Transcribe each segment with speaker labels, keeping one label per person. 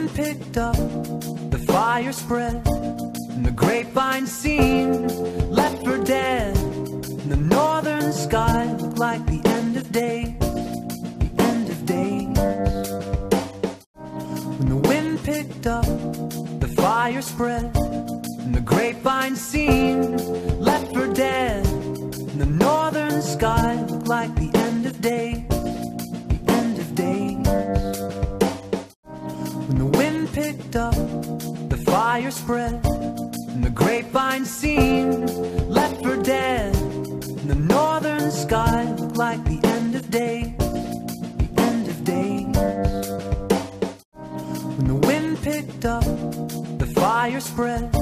Speaker 1: wind picked up, the fire spread, and the grapevine scene left for dead. And the northern sky looked like the end of day, the end of days. When the wind picked up, the fire spread, and the grapevine scene left for dead. And the northern sky looked like the end of day, the end of days. When the wind picked up, the fire spread, and the grapevine scene left for dead. And the northern sky looked like the end of day, the end of days. When the wind picked up, the fire spread,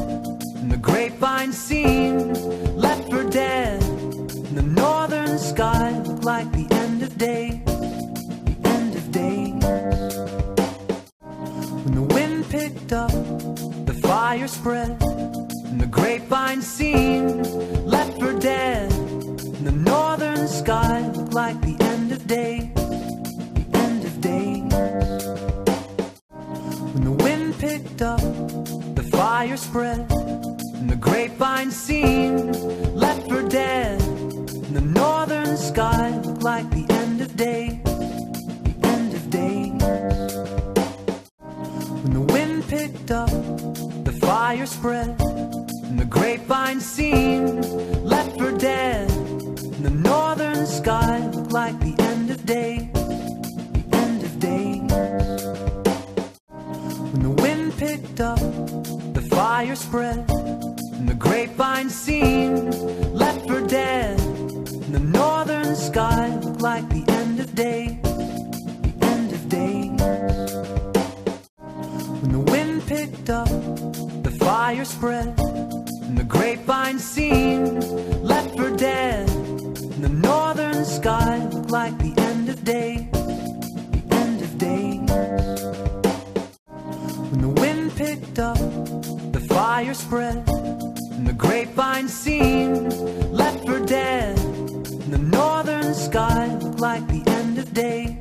Speaker 1: and the grapevine scene left for dead. And the northern sky looked like the end of day, the end of days. When the wind picked up, the fire spread, and the grapevine scene left for dead. And the northern sky looked like the end of day, the end of days. When the wind picked up, the fire spread, and the grapevine scene left for dead. And the northern sky looked like the end of day, the end of days. When the wind picked up, the fire spread, and the grapevine scene left for dead. And the northern sky looked like the end of day, the end of days. When the wind picked up, the fire spread, and the grapevine scene left for dead. And the northern sky looked like the end of day, the end of days. When the wind picked up, the fire spread, and the grapevine scene left for dead. And the northern sky looked like the end of day, the end of days. When the wind picked up, the fire spread, and the grapevine scene left for dead. And the northern sky looked like the end of day,